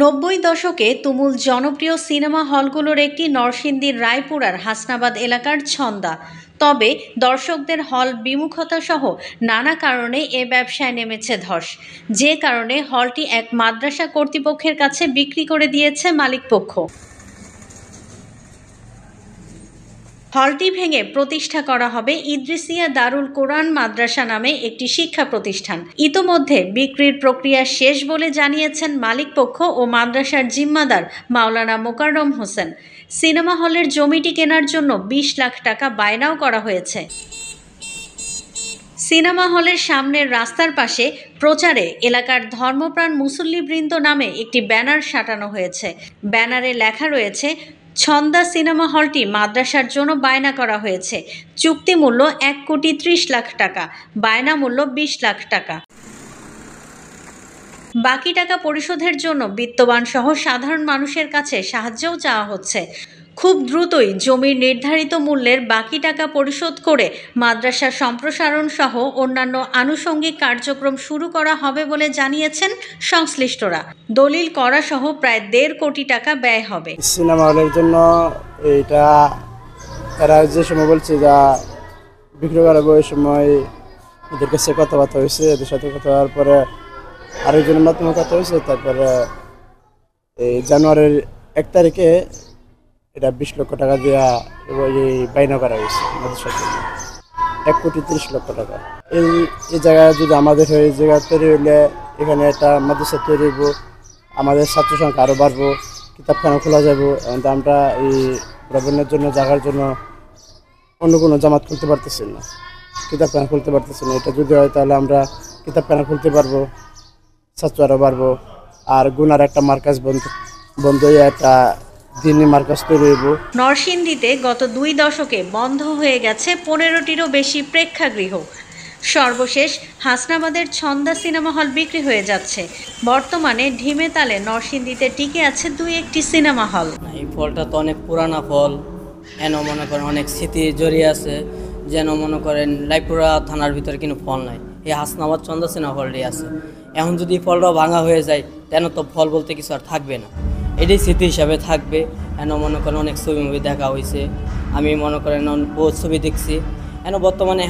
90 দশকে তুমুল জনপ্রিয় সিনেমা হলগুলোর একটি নরসিংদীর রায়পুরার হাসনাবাদ এলাকার ছন্দা। তবে দর্শকদের হল বিমুখতা সহ নানা কারণে এ ব্যবসায় নেমেছে ধস, যে কারণে হলটি এক মাদ্রাসা কর্তৃপক্ষের কাছে বিক্রি করে দিয়েছে মালিকপক্ষ। হলটি ভেঙে প্রতিষ্ঠা করা হবে ইদ্রিসিয়া দারুল কোরআন মাদ্রাসা নামে একটি শিক্ষা প্রতিষ্ঠান। ইতোমধ্যে বিক্রির প্রক্রিয়া শেষ বলে জানিয়েছেন মালিকপক্ষ ও মাদ্রাসার জিম্মাদার মাওলানা মোকাররম হোসেন। সিনেমা হলের জমিটি কেনার জন্য 20 লাখ টাকা বায়নাও করা হয়েছে। সিনেমা হলের সামনের রাস্তার পাশে প্রচারে এলাকার ধর্মপ্রাণ মুসল্লিবৃন্দ নামে একটি ব্যানার সাঁটানো হয়েছে। ব্যানারে লেখা রয়েছে, ছন্দা সিনেমা হলটি মাদ্রাসার জন্য বায়না করা হয়েছে। চুক্তি মূল্য 1,30 লাখ টাকা, বায়না মূল্য 20 লাখ টাকা। বাকি টাকা পরিশোধের জন্য বিত্তবান সহ সাধারণ মানুষের কাছে সাহায্যও চাওয়া হচ্ছে। খুব দ্রুতই জমির নির্ধারিত মূল্যের বাকি টাকা পরিশোধ করে মাদ্রাসা সম্প্রসারণ সহ অন্যান্য আনুষঙ্গিক কার্যক্রম শুরু করা হবে বলে জানিয়েছেন সংশ্লিষ্টরা। দলিল করা সহ প্রায় 1.5 কোটি টাকা ব্যয় হবে। সিনেমা হলের জন্য এটা এরা যে সময় বলছে যা বিক্রি করাবো, ওই সময় এদের কাছে কথাবার্তা হয়েছে, এদের সাথে কথা হওয়ার পরে আরেকজনের মাধ্যমে কথা হয়েছে। তারপরে এই জানুয়ারির 1 তারিখে এটা 20 লক্ষ টাকা দেওয়া এই বায়না করা হয়েছে আমাদের সাথে, 1,30 লক্ষ টাকা। এই জায়গায় যদি আমাদের হয়ে এই জায়গা তৈরি হইলে এখানে একটা মাদ্রাসা তৈরি হইব, আমাদের ছাত্র সংখ্যা আরও বাড়বো, কিতাবখানা খোলা যাবো। আমরা এই প্রবন্ধের জন্য জায়গার জন্য অন্য কোনো জামাত খুলতে পারতেছি না, কিতাবখানা খুলতে পারতেছি না। এটা যদি হয় তাহলে আমরা কিতাবখানা খুলতে পারবো, ছাত্র আরও বাড়বো। আর গুনার একটা মার্কাজ বন্ধ হয়ে একটা দিনই মার্কাজ তৈরি হইব। নরসিংদীতে গত 2 দশকে বন্ধ হয়ে গেছে 15টিরও বেশি প্রেক্ষাগৃহ। সর্বশেষ হাসনাবাদের ছন্দা সিনেমা হল বিক্রি হয়ে যাচ্ছে। বর্তমানে ঢিমে তালে নরসিংদীতে টিকে আছে 2-1টি সিনেমা হল। এই ফলটা তো অনেক পুরানা ফল, এন মনে করেন অনেক স্মৃতি জড়িয়ে আছে। যেন মনে করেন রায়পুরা থানার ভিতরে কোনো ফল নাই, এই হাসনাবাদ ছন্দা সিনেমা হলটি আছে। এখন যদি ফলটাও ভাঙা হয়ে যায় তেন তো ফল বলতে কিছু আর থাকবে না, এটাই স্মৃতি হিসাবে থাকবে। এন মনে করেন অনেক ছবি মুভি দেখা হয়েছে, আমি মনে করেন বহুত ছবি দেখছি। আমি বর্তমানে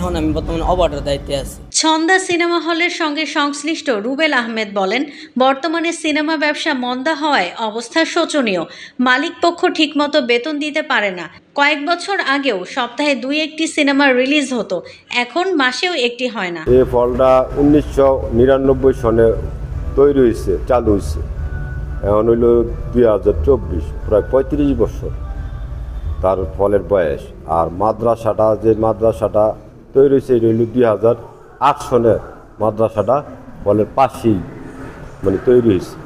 অবার্ডার দায়িত্বে আছি। ছন্দা সিনেমা হলের সঙ্গে সংশ্লিষ্ট রুবেল আহমেদ বলেন, বর্তমানে সিনেমা ব্যবসা মন্দা হওয়ায় অবস্থা শোচনীয়। মালিক পক্ষ ঠিকমতো বেতন দিতে পারে না। কয়েক বছর আগেও সপ্তাহে 2-1টি সিনেমা রিলিজ হতো, এখন মাসেও একটি হয় না। এই ফলটা 1999 সনে তৈরি হয়েছে, চালু হয়েছে। এখন হইল 2024, প্রায় 35 বছর তার ফলের বয়স। আর মাদ্রাসাটা তৈরি হয়েছে এটা হইল 2008 সনে। মাদ্রাসাটা ফলের পাশেই তৈরি হয়েছে।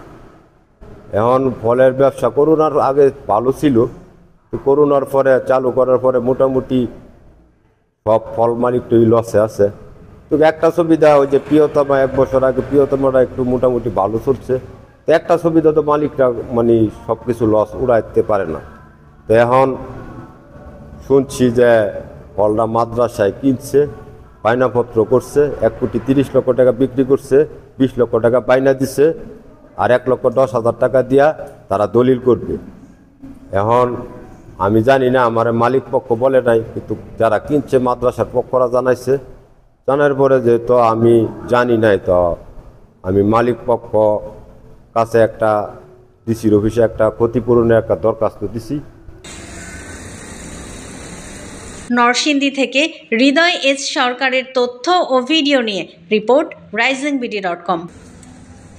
এখন ফলের ব্যবসা করোনার আগে ভালো ছিল, করোনার পরে চালু করার পরে মোটামুটি সব ফল মালিক তো লসে আছে। তো একটা সুবিধা ওই যে প্রিয়তমা 1 বছর আগে প্রিয়তমাটা একটু মোটামুটি ভালো চলছে। তো একটা সুবিধা তো মালিকরা সব কিছু লস উড়াইতে পারে না। তো এখন শুনছি যে ফলটা মাদ্রাসায় কিনছে, বায়নাপত্র করছে, 1,30 লক্ষ টাকা বিক্রি করছে, 20 লক্ষ টাকা বায়না দিছে, আর 1,10,000 টাকা দিয়া তারা দলিল করবে। এখন আমি জানি না, আমার মালিক পক্ষ বলে নাই, কিন্তু যারা কিনছে মাদ্রাসার পক্ষরা জানাইছে। জানার পরে যে তো আমি জানি নাই, তো আমি মালিক পক্ষ কাছে একটা ডিসির অফিসে একটা ক্ষতিপূরণের একটা দরখাস্ত দিছি। নরসিংদী থেকে হৃদয় এস সরকারের তথ্য ও ভিডিও নিয়ে রিপোর্ট risingBD.com।